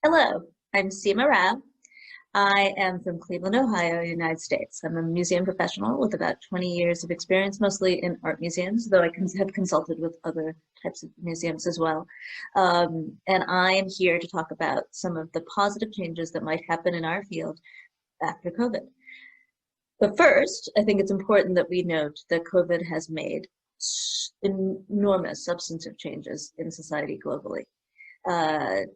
Hello, I'm Seema Rao. I am from Cleveland, Ohio, United States. I'm a museum professional with about 20 years of experience, mostly in art museums, though I have consulted with other types of museums as well. And I am here to talk about some of the positive changes that might happen in our field after COVID. But first, I think it's important that we note that COVID has made enormous substantive changes in society globally. Uh,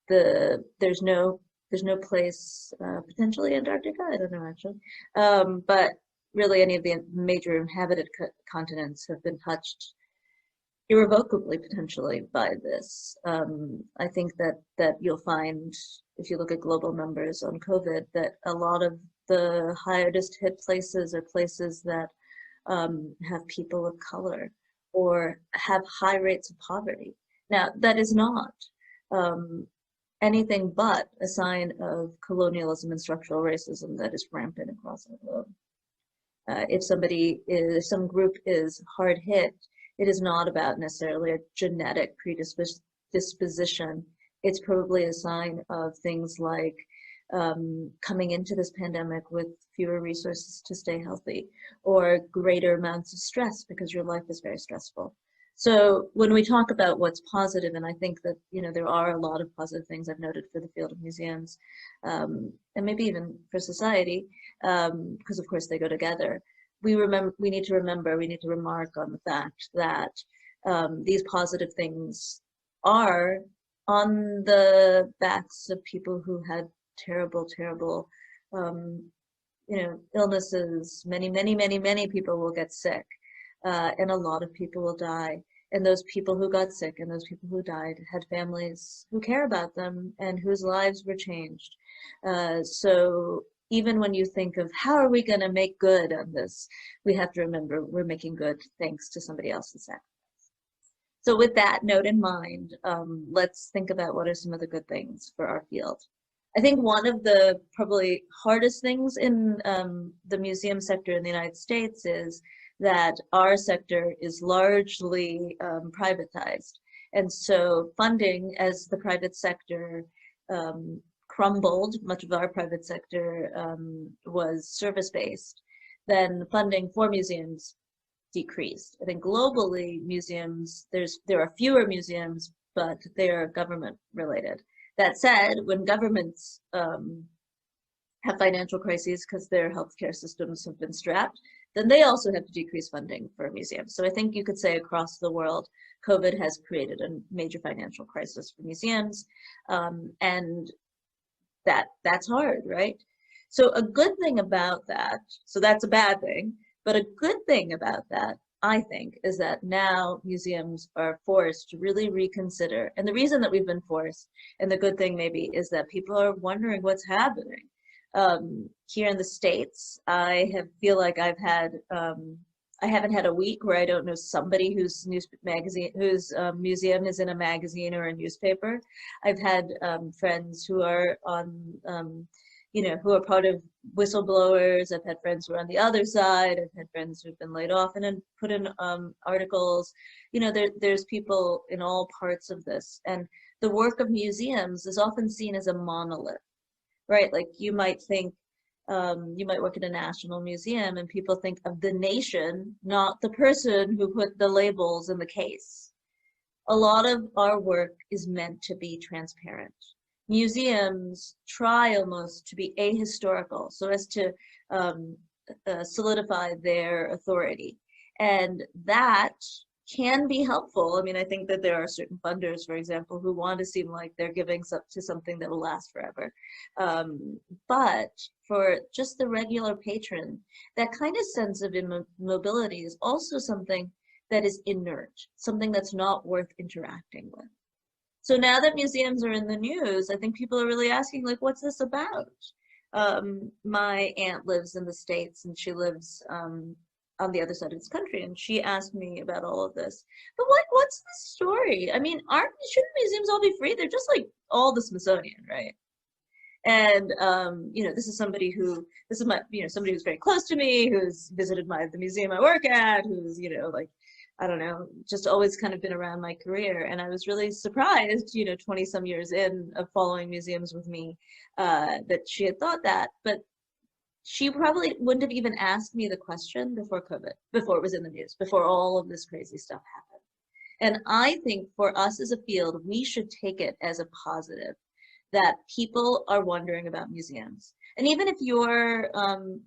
there's no place, potentially Antarctica, I don't know actually, but really any of the major inhabited continents have been touched irrevocably potentially by this. I think that you'll find, if you look at global numbers on COVID, that a lot of the hardest hit places are places that have people of color or have high rates of poverty. Now, that is not um, anything but a sign of colonialism and structural racism that is rampant across the globe. If some group is hard hit, it is not about necessarily a genetic predisposition. It's probably a sign of things like coming into this pandemic with fewer resources to stay healthy or greater amounts of stress because your life is very stressful. So when we talk about what's positive, and I think that, there are a lot of positive things I've noted for the field of museums, and maybe even for society, because of course they go together. We need to remark on the fact that these positive things are on the backs of people who had terrible, terrible, illnesses. Many people will get sick, and a lot of people will die. And those people who got sick and those people who died had families who care about them and whose lives were changed. So even when you think of how are we going to make good on this, we have to remember we're making good thanks to somebody else's sacrifice. So with that note in mind, let's think about what are some of the good things for our field. I think one of the probably hardest things in the museum sector in the United States is that our sector is largely privatized. And so funding, as the private sector crumbled, much of our private sector was service-based, then funding for museums decreased. I think globally museums, there are fewer museums, but they are government related. That said, when governments have financial crises because their healthcare systems have been strapped, then they also have to decrease funding for museums. So I think you could say across the world, COVID has created a major financial crisis for museums, and that's hard, right? So a good thing about that, so that's a bad thing, but a good thing about that, I think, is that now museums are forced to really reconsider. And the reason that we've been forced, and the good thing maybe, is that people are wondering what's happening. Here in the States, feel like I haven't had a week where I don't know somebody whose museum is in a magazine or a newspaper. I've had friends who are on, who are part of whistleblowers. I've had friends who are on the other side. I've had friends who've been laid off and then put in articles. There's people in all parts of this. And the work of museums is often seen as a monolith, right? Like you might think, you might work in a national museum and people think of the nation, not the person who put the labels in the case. A lot of our work is meant to be transparent. Museums try almost to be ahistorical so as to solidify their authority. And that can be helpful. I mean, I think that there are certain funders, for example, who want to seem like they're giving to something that will last forever. But for just the regular patron, that kind of sense of immobility is also something that is inert, something that's not worth interacting with. So now that museums are in the news, I think people are really asking, like, what's this about? My aunt lives in the States and she lives on the other side of this country, and she asked me about all of this. But what's the story? I mean, shouldn't museums all be free? They're just like all the Smithsonian, right? And this is somebody who's very close to me, who's visited the museum I work at, who's like I don't know, just always kind of been around my career. And I was really surprised, 20 some years in of following museums with me, that she had thought that. But she probably wouldn't have even asked me the question before COVID, before it was in the news, before all of this crazy stuff happened. And I think for us as a field, we should take it as a positive that people are wondering about museums. And even if you're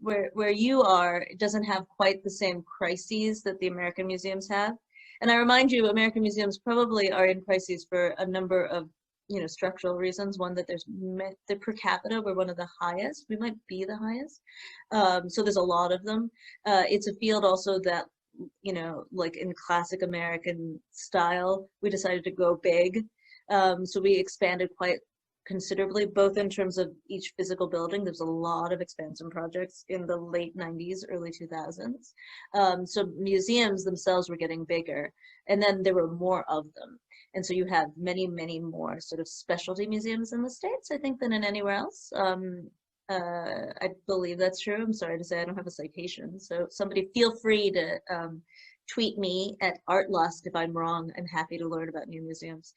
where you are, it doesn't have quite the same crises that the American museums have. And I remind you, American museums probably are in crises for a number of structural reasons. One, that the per capita, we're one of the highest. We might be the highest. So there's a lot of them. It's a field also that, like in classic American style, we decided to go big. So we expanded quite considerably, both in terms of each physical building. There's a lot of expansion projects in the late 90s, early 2000s. So museums themselves were getting bigger, and then there were more of them. And so you have many, many more sort of specialty museums in the States, I think, than in anywhere else. I believe that's true. I'm sorry to say I don't have a citation. So somebody feel free to tweet me at Artlust if I'm wrong. I'm happy to learn about new museums.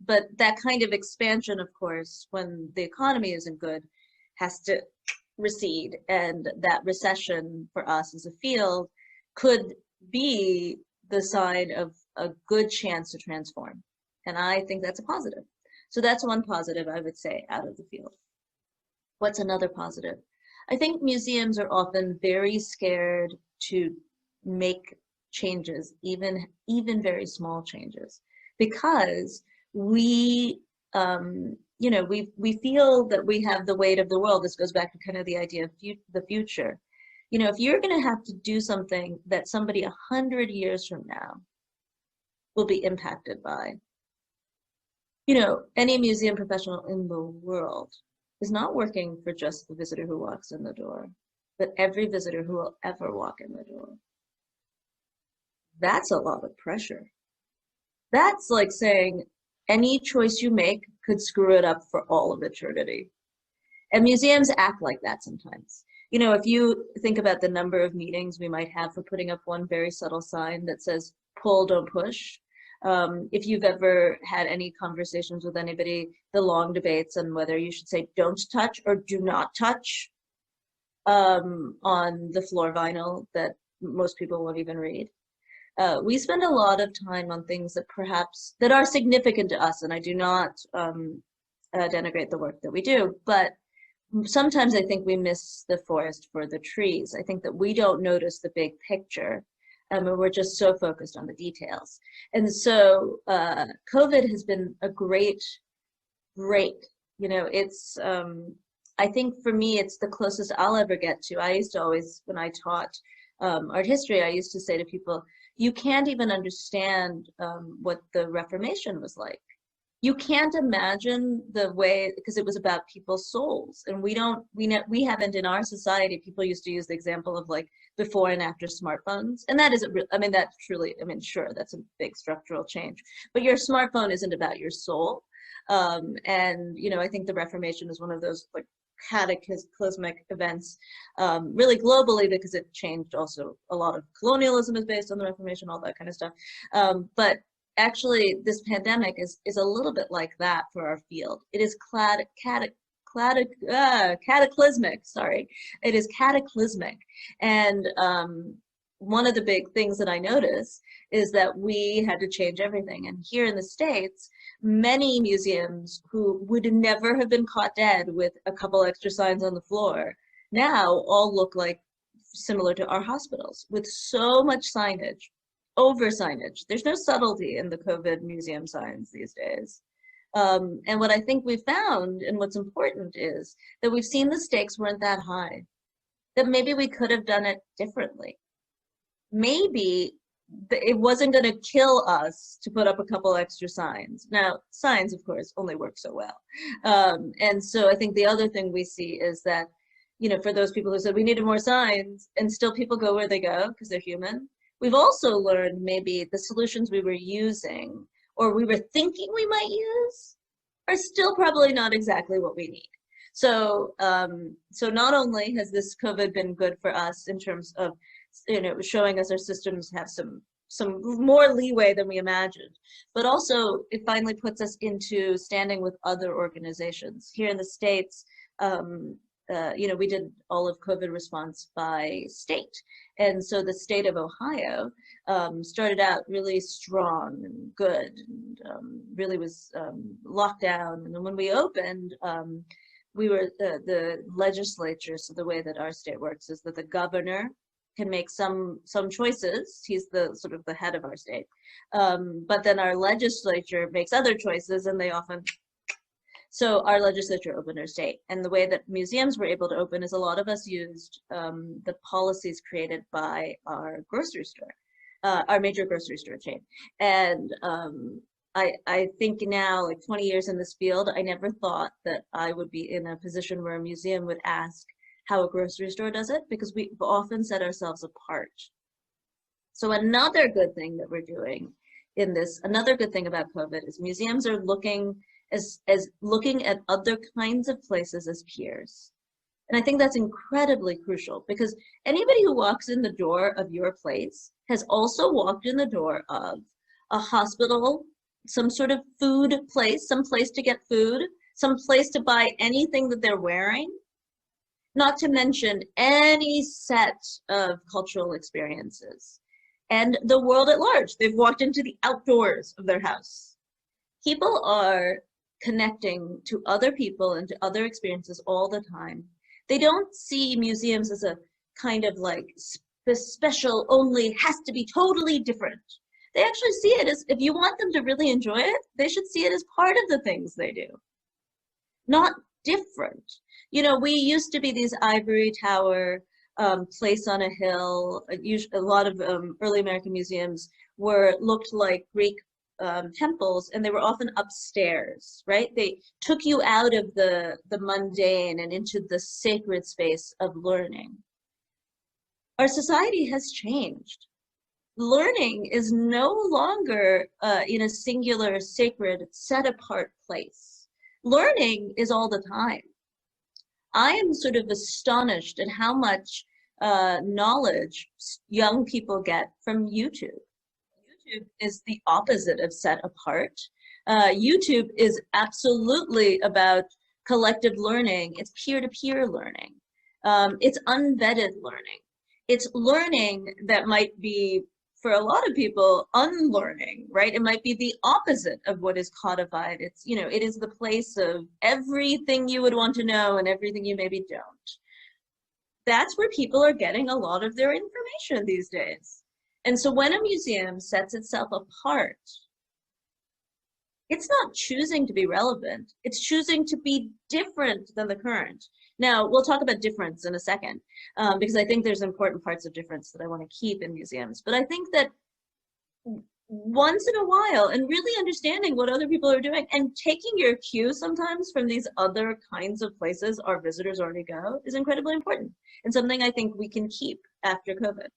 But that kind of expansion, of course, when the economy isn't good, has to recede. And that recession for us as a field could be the sign of a good chance to transform. And I think that's a positive. So that's one positive I would say out of the field. What's another positive? I think museums are often very scared to make changes, even very small changes, because we feel that we have the weight of the world. This goes back to kind of the idea of the future. If you're going to have to do something that somebody 100 years from now will be impacted by, any museum professional in the world is not working for just the visitor who walks in the door, but every visitor who will ever walk in the door. That's a lot of pressure. That's like saying any choice you make could screw it up for all of eternity. And museums act like that sometimes. If you think about the number of meetings we might have for putting up one very subtle sign that says, pull, don't push. If you've ever had any conversations with anybody, the long debates on whether you should say don't touch or do not touch on the floor vinyl that most people won't even read. We spend a lot of time on things that are significant to us, and I do not denigrate the work that we do, but sometimes I think we miss the forest for the trees. I think that we don't notice the big picture, and we're just so focused on the details. And so COVID has been a great break. It's, I think for me, it's the closest I'll ever get to. I used to always, when I taught art history, I used to say to people, you can't even understand what the Reformation was like. You can't imagine the way, because it was about people's souls, and we haven't in our society. People used to use the example of like before and after smartphones, and that isn't real. I mean, that truly, sure, that's a big structural change, but your smartphone isn't about your soul. And I think the Reformation is one of those like cataclysmic events, really globally, because it changed also a lot of colonialism is based on the Reformation, all that kind of stuff. But actually, this pandemic is a little bit like that for our field. It is cataclysmic. Sorry, it is cataclysmic. And one of the big things that I notice is that we had to change everything. And here in the States, many museums who would never have been caught dead with a couple extra signs on the floor now all look like similar to our hospitals, with so much signage, over signage. There's no subtlety in the COVID museum signs these days. And what I think we found, and what's important, is that we've seen the stakes weren't that high, that maybe we could have done it differently. Maybe it wasn't going to kill us to put up a couple extra signs. Now, signs, of course, only work so well. And so I think the other thing we see is that, for those people who said we needed more signs, and still people go where they go because they're human, we've also learned maybe the solutions we were using or we were thinking we might use are still probably not exactly what we need. So, so not only has this COVID been good for us in terms of you know, it was showing us our systems have some more leeway than we imagined. But also, it finally puts us into standing with other organizations. Here in the States, you know, we did all of COVID response by state. And so the state of Ohio started out really strong and good, and really was locked down. And then when we opened, we were the legislature. So the way that our state works is that the governor can make some choices. He's the sort of the head of our state. But then our legislature makes other choices, and they often, so our legislature opened our state. And the way that museums were able to open is a lot of us used the policies created by our grocery store, our major grocery store chain. And I think now, like 20 years in this field, I never thought that I would be in a position where a museum would ask how a grocery store does it, because we often set ourselves apart. So another good thing that we're doing in this, another good thing about COVID is museums are looking looking at other kinds of places as peers. And I think that's incredibly crucial, because anybody who walks in the door of your place has also walked in the door of a hospital, some sort of food place, some place to get food, some place to buy anything that they're wearing, not to mention any set of cultural experiences, and the world at large. They've walked into the outdoors of their house. People are connecting to other people and to other experiences all the time. They don't see museums as a kind of like special, only has to be totally different. They actually see it as, if you want them to really enjoy it, they should see it as part of the things they do, not different. You know, we used to be these ivory tower, place on a hill. A lot of early American museums looked like Greek temples, and they were often upstairs, right? They took you out of the mundane and into the sacred space of learning. Our society has changed. Learning is no longer in a singular, sacred, set apart place. Learning is all the time. I am sort of astonished at how much knowledge young people get from YouTube. YouTube is the opposite of set apart. YouTube is absolutely about collective learning. It's peer-to-peer learning. It's unvetted learning. It's learning that might be, for a lot of people, unlearning, right? It might be the opposite of what is codified. It's, you know, it is the place of everything you would want to know and everything you maybe don't. That's where people are getting a lot of their information these days. And so when a museum sets itself apart, it's not choosing to be relevant, it's choosing to be different than the current. Now, we'll talk about difference in a second, because I think there's important parts of difference that I want to keep in museums. But I think that once in a while, and really understanding what other people are doing, and taking your cue sometimes from these other kinds of places our visitors already go, is incredibly important, and something I think we can keep after COVID.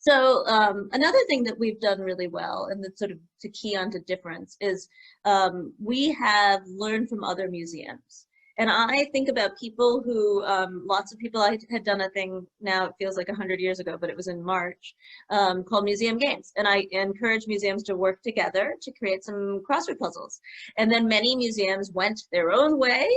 So another thing that we've done really well, and that's sort of to key onto difference, is we have learned from other museums. And I think about people who, lots of people, I had done a thing, now it feels like 100 years ago, but it was in March, called Museum Games. And I encourage museums to work together to create some crossword puzzles. And then many museums went their own way.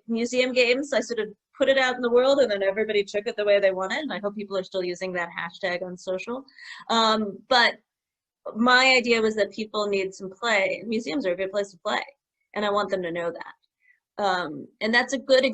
Museum Games, I sort of put it out in the world, and then everybody took it the way they wanted. And I hope people are still using that hashtag on social. But my idea was that people need some play. Museums are a good place to play, and I want them to know that. And that's a good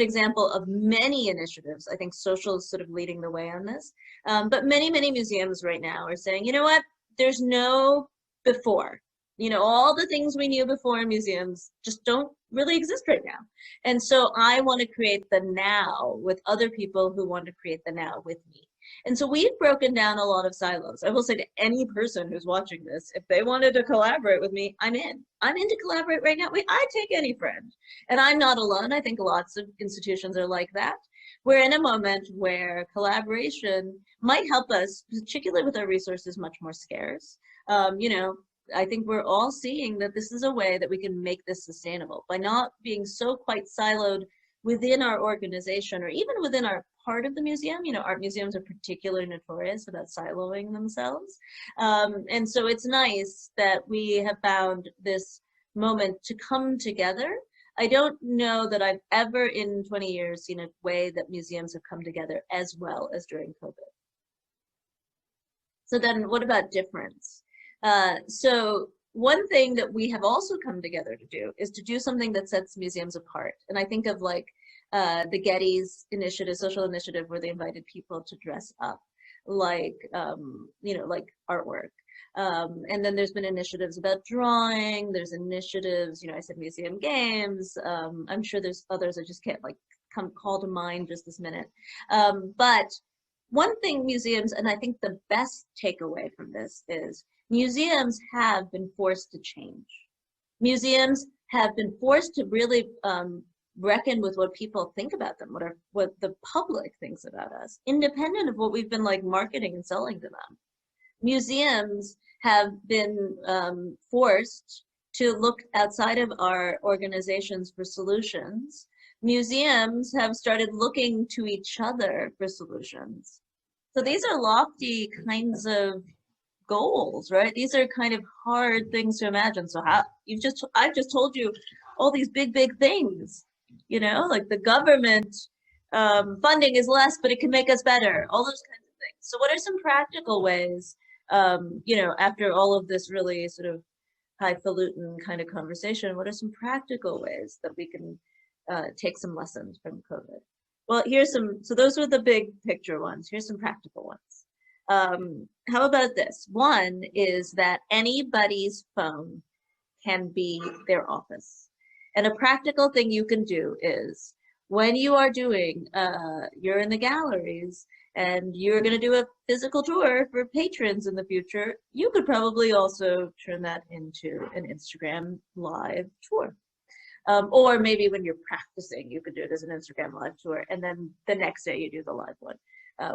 example of many initiatives. I think social is sort of leading the way on this. But many museums right now are saying, you know what, there's no before. You know, all the things we knew before in museums just don't really exist right now. And so I want to create the now with other people who want to create the now with me. And so we've broken down a lot of silos. I will say to any person who's watching this, if they wanted to collaborate with me, I'm in. I'm in to collaborate right now. I take any friend. And I'm not alone. I think lots of institutions are like that. We're in a moment where collaboration might help us, particularly with our resources much more scarce. You know, I think we're all seeing that this is a way that we can make this sustainable by not being so quite siloed within our organization or even within our part of the museum. You know, art museums are particularly notorious about siloing themselves. And so it's nice that we have found this moment to come together. I don't know that I've ever in 20 years seen a way that museums have come together as well as during COVID. So then what about difference? So one thing that we have also come together to do is to do something that sets museums apart. And I think of like the Getty's initiative, social initiative, where they invited people to dress up like, you know, like artwork. And then there's been initiatives about drawing. There's initiatives, you know, I said museum games. I'm sure there's others I just can't like call to mind just this minute. But one thing museums, and I think the best takeaway from this is museums have been forced to change. Museums have been forced to really reckon with what people think about them, what the public thinks about us, independent of what we've been like marketing and selling to them. Museums have been forced to look outside of our organizations for solutions. Museums have started looking to each other for solutions. So these are lofty kinds of goals, right? These are kind of hard things to imagine. So I've just told you all these big things, you know, like the government funding is less, but it can make us better, all those kinds of things. So what are some practical ways, you know, after all of this really sort of highfalutin kind of conversation, what are some practical ways that we can take some lessons from COVID? Well, here's some, so those were the big picture ones. Here's some practical ones. How about this? One is that anybody's phone can be their office. And a practical thing you can do is when you are doing, you're in the galleries and you're going to do a physical tour for patrons in the future, you could probably also turn that into an Instagram live tour. Or maybe when you're practicing, you could do it as an Instagram live tour, and then the next day you do the live one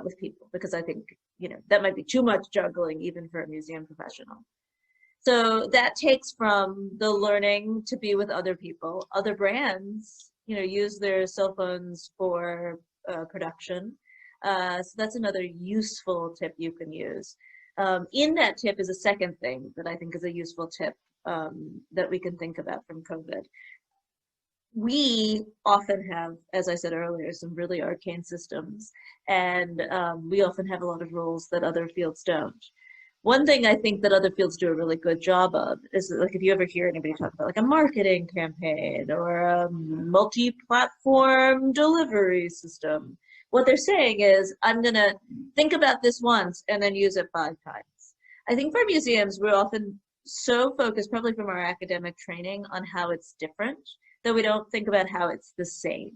with people, because I think, you know, that might be too much juggling even for a museum professional. So that takes from the learning to be with other people. Other brands, you know, use their cell phones for production. So that's another useful tip you can use. In that tip is a second thing that I think is a useful tip that we can think about from COVID. We often have, as I said earlier, some really arcane systems, and we often have a lot of rules that other fields don't. One thing I think that other fields do a really good job of is, like, if you ever hear anybody talk about like a marketing campaign or a multi-platform delivery system, what they're saying is, I'm gonna think about this once and then use it 5 times. I think for museums, we're often so focused, probably from our academic training, on how it's different, that we don't think about how it's the same.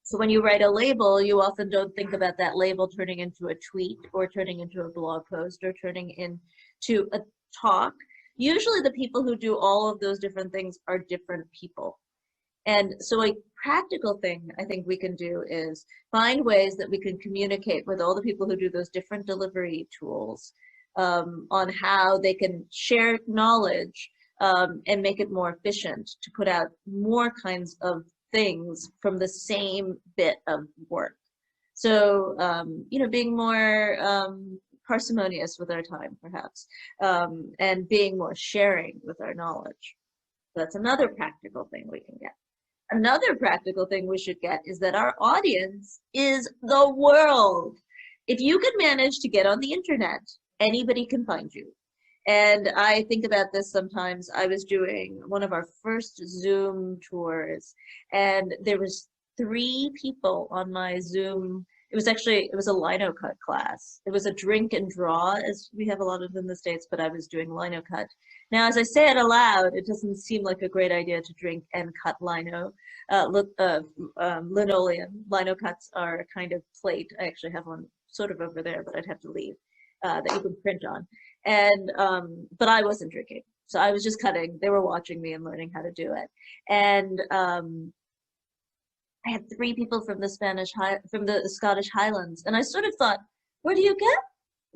So when you write a label, you often don't think about that label turning into a tweet or turning into a blog post or turning into a talk. Usually the people who do all of those different things are different people. And so a practical thing I think we can do is find ways that we can communicate with all the people who do those different delivery tools on how they can share knowledge and make it more efficient to put out more kinds of things from the same bit of work. So, you know, being more parsimonious with our time, perhaps, and being more sharing with our knowledge. That's another practical thing we can get. Another practical thing we should get is that our audience is the world. If you can manage to get on the internet, anybody can find you. And I think about this sometimes. I was doing one of our first Zoom tours, and there was 3 people on my Zoom. It was a lino cut class. It was a drink and draw, as we have a lot of in the States, but I was doing lino cut. Now, as I say it aloud, it doesn't seem like a great idea to drink and cut lino, linoleum. Lino cuts are a kind of plate. I actually have one sort of over there, but I'd have to leave, that you can print on. And, but I wasn't drinking. So I was just cutting. They were watching me and learning how to do it. And I had 3 people from the Scottish Highlands. And I sort of thought, where do you get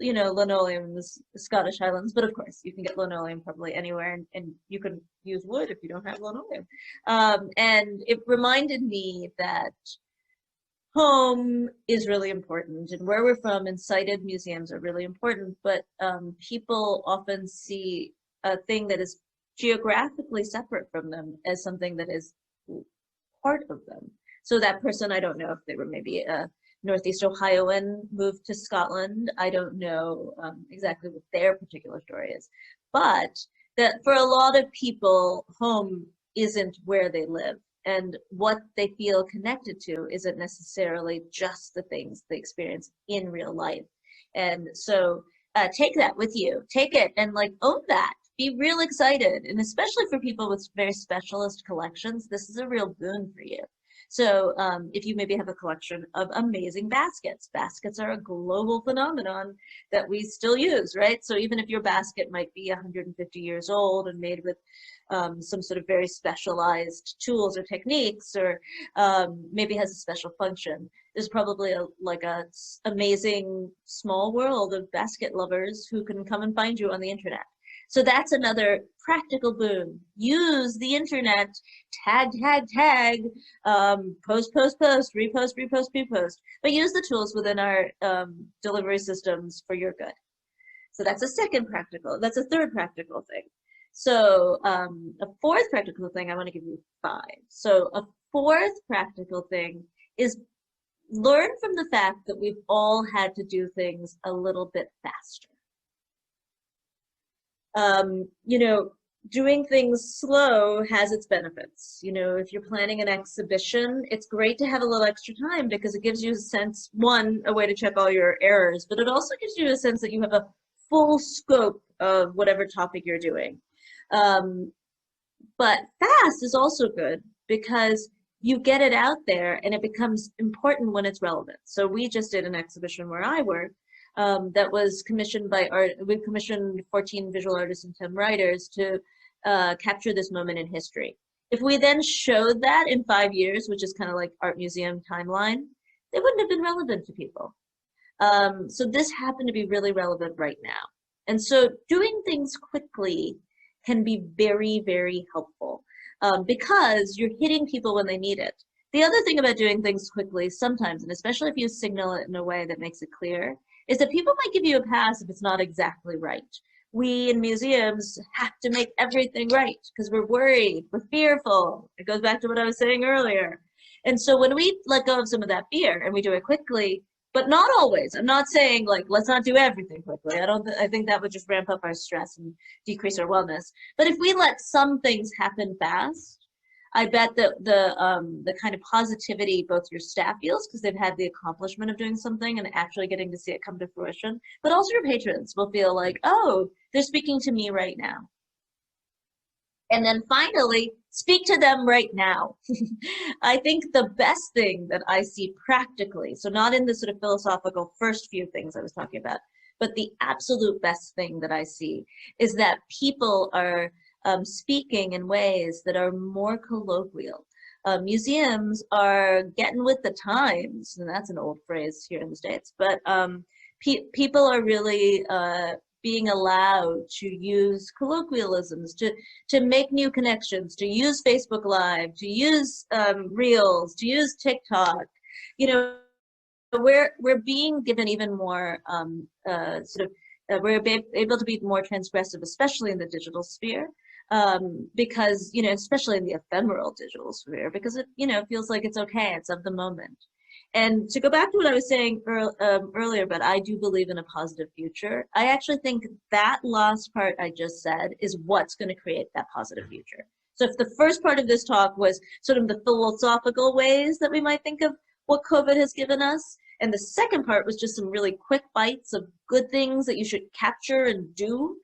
you know, linoleum in the Scottish Highlands, but of course you can get linoleum probably anywhere, and you can use wood if you don't have linoleum. And it reminded me that home is really important, and where we're from and sited museums are really important, but people often see a thing that is geographically separate from them as something that is part of them. So that person, I don't know if they were maybe a Northeast Ohioan, moved to Scotland. I don't know exactly what their particular story is, but that for a lot of people, home isn't where they live. And what they feel connected to isn't necessarily just the things they experience in real life. And so take that with you. Take it and like own that. Be real excited. And especially for people with very specialist collections, this is a real boon for you. So if you maybe have a collection of amazing baskets, baskets are a global phenomenon that we still use, right? So even if your basket might be 150 years old and made with some sort of very specialized tools or techniques, or maybe has a special function, there's probably like a amazing small world of basket lovers who can come and find you on the internet. So that's another practical boon. Use the internet, tag, tag, tag, post, post, post, repost, repost, repost, but use the tools within our delivery systems for your good. So that's a that's a third practical thing. So a fourth practical thing, I want to give you 5. So a fourth practical thing is learn from the fact that we've all had to do things a little bit faster. You know, doing things slow has its benefits. You know, if you're planning an exhibition, it's great to have a little extra time because it gives you a sense, one, a way to check all your errors, but it also gives you a sense that you have a full scope of whatever topic you're doing. But fast is also good because you get it out there and it becomes important when it's relevant. So we just did an exhibition where I work that was commissioned by we commissioned 14 visual artists and 10 writers to capture this moment in history. If we then showed that in 5 years, which is kind of like art museum timeline, they wouldn't have been relevant to people. So this happened to be really relevant right now. And so doing things quickly can be very, very helpful because you're hitting people when they need it. The other thing about doing things quickly sometimes, and especially if you signal it in a way that makes it clear, is that people might give you a pass if it's not exactly right. We in museums have to make everything right because we're worried, we're fearful. It goes back to what I was saying earlier. And so when we let go of some of that fear and we do it quickly, but not always. I'm not saying like, let's not do everything quickly. I think that would just ramp up our stress and decrease our wellness. But if we let some things happen fast, I bet that the kind of positivity both your staff feels because they've had the accomplishment of doing something and actually getting to see it come to fruition, but also your patrons will feel like, oh, they're speaking to me right now. And then finally, speak to them right now. I think the best thing that I see practically, so not in the sort of philosophical first few things I was talking about, but the absolute best thing that I see is that people are speaking in ways that are more colloquial. Museums are getting with the times, and that's an old phrase here in the States, but people are really being allowed to use colloquialisms, to make new connections, to use Facebook Live, to use Reels, to use TikTok. You know, we're being given even more we're able to be more transgressive, especially in the digital sphere. Because, you know, especially in the ephemeral digital sphere, because it, you know, feels like it's okay, it's of the moment. And to go back to what I was saying earlier, but I do believe in a positive future. I actually think that last part I just said is what's going to create that positive future. So if the first part of this talk was sort of the philosophical ways that we might think of what COVID has given us, and the second part was just some really quick bites of good things that you should capture and do,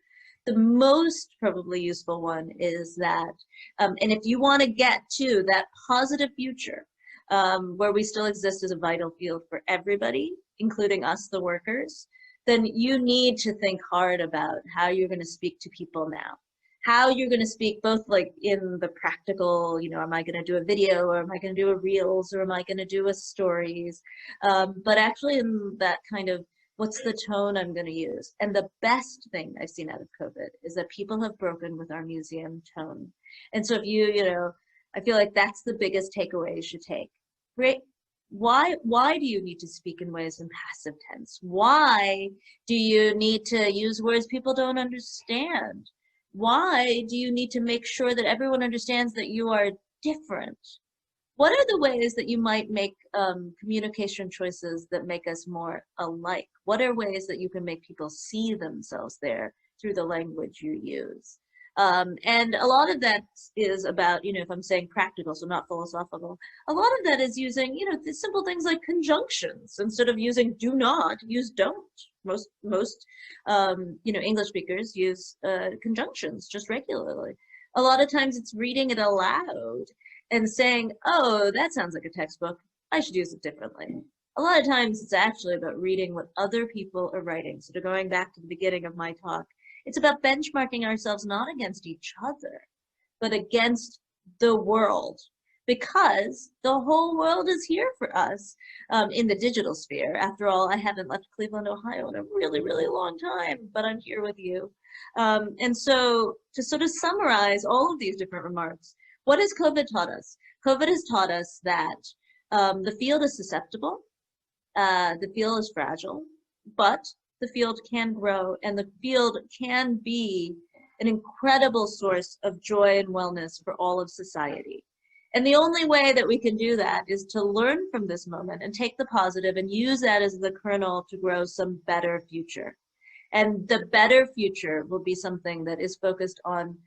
the most probably useful one is that, and if you want to get to that positive future, where we still exist as a vital field for everybody, including us, the workers, then you need to think hard about how you're going to speak to people now. How you're going to speak both like in the practical, you know, am I going to do a video or am I going to do a Reels or am I going to do a stories? But actually in that kind of What's the tone I'm going to use? And the best thing I've seen out of COVID is that people have broken with our museum tone. And so if I feel like that's the biggest takeaway you should take. Great. Why do you need to speak in ways in passive tense? Why do you need to use words people don't understand? Why do you need to make sure that everyone understands that you are different? What are the ways that you might make communication choices that make us more alike? What are ways that you can make people see themselves there through the language you use? And a lot of that is about, if I'm saying practical, so not philosophical, a lot of that is using, the simple things like conjunctions. Instead of using do not, use don't. Most English speakers use conjunctions just regularly. A lot of times it's reading it aloud and saying, oh, that sounds like a textbook, I should use it differently. A lot of times it's actually about reading what other people are writing. So going back to the beginning of my talk, it's about benchmarking ourselves not against each other, but against the world, because the whole world is here for us in the digital sphere. After all, I haven't left Cleveland, Ohio in a really, really long time, but I'm here with you. And so to sort of summarize all of these different remarks, what has COVID taught us? COVID has taught us that the field is susceptible, the field is fragile, but the field can grow, and the field can be an incredible source of joy and wellness for all of society. And the only way that we can do that is to learn from this moment and take the positive and use that as the kernel to grow some better future. And the better future will be something that is focused on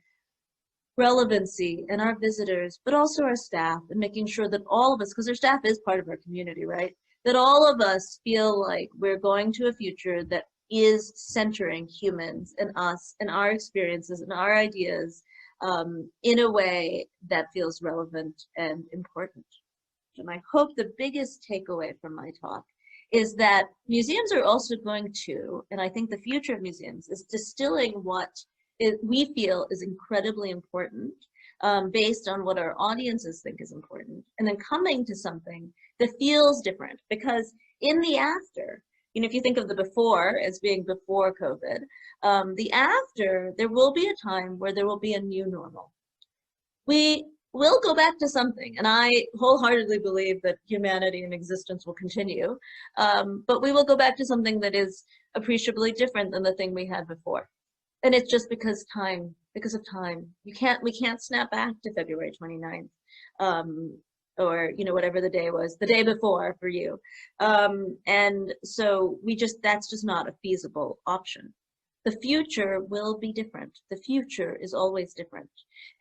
relevancy in our visitors, but also our staff, and making sure that all of us, because our staff is part of our community, right? That all of us feel like we're going to a future that is centering humans and us and our experiences and our ideas in a way that feels relevant and important. And I hope the biggest takeaway from my talk is that museums are also going to, and I think the future of museums is distilling what we feel is incredibly important based on what our audiences think is important, and then coming to something that feels different. Because in the after, if you think of the before as being before COVID, the after, there will be a time where there will be a new normal. We will go back to something, and I wholeheartedly believe that humanity and existence will continue, but we will go back to something that is appreciably different than the thing we had before. And it's just because of time. We can't snap back to February 29th, or whatever the day was, the day before for you. And so that's just not a feasible option. The future will be different. The future is always different.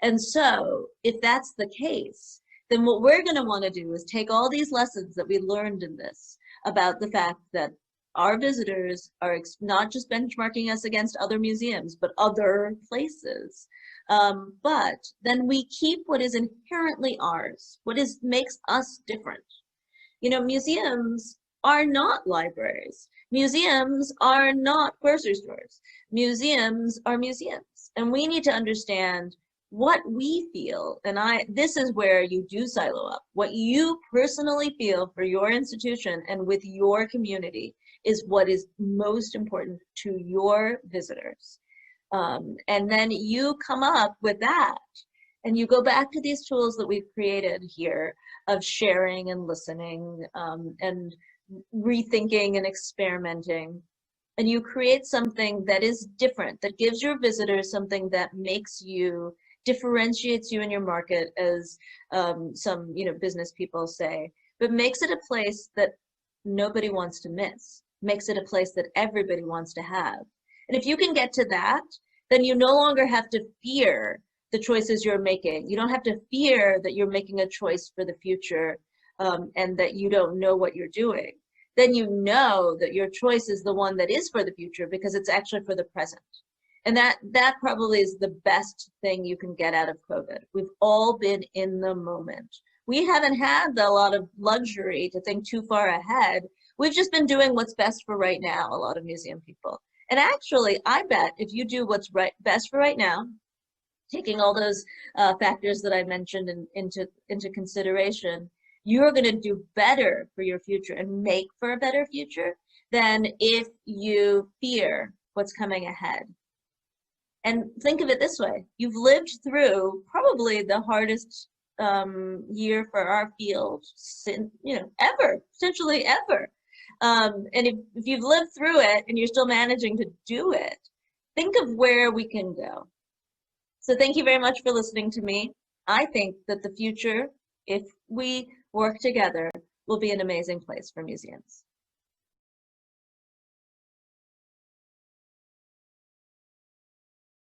And so if that's the case, then what we're going to want to do is take all these lessons that we learned in this about the fact that our visitors are not just benchmarking us against other museums, but other places. But then we keep what is inherently ours, makes us different. Museums are not libraries. Museums are not grocery stores. Museums are museums. And we need to understand what we feel, and this is where you do silo up. What you personally feel for your institution and with your community is what is most important to your visitors. And then you come up with that, and you go back to these tools that we've created here of sharing and listening and rethinking and experimenting. And you create something that is different, that gives your visitors something that differentiates you in your market, as some business people say, but makes it a place that nobody wants to miss, makes it a place that everybody wants to have. And if you can get to that, then you no longer have to fear the choices you're making. You don't have to fear that you're making a choice for the future and that you don't know what you're doing. Then you know that your choice is the one that is for the future because it's actually for the present. And that probably is the best thing you can get out of COVID. We've all been in the moment. We haven't had a lot of luxury to think too far ahead. We've just been doing what's best for right now, a lot of museum people. And actually, I bet if you do what's best for right now, taking all those factors that I mentioned into consideration, you're going to do better for your future and make for a better future than if you fear what's coming ahead. And think of it this way: you've lived through probably the hardest year for our field since, ever, potentially ever. And if you've lived through it and you're still managing to do it, think of where we can go. So thank you very much for listening to me. I think that the future, if we work together, will be an amazing place for museums.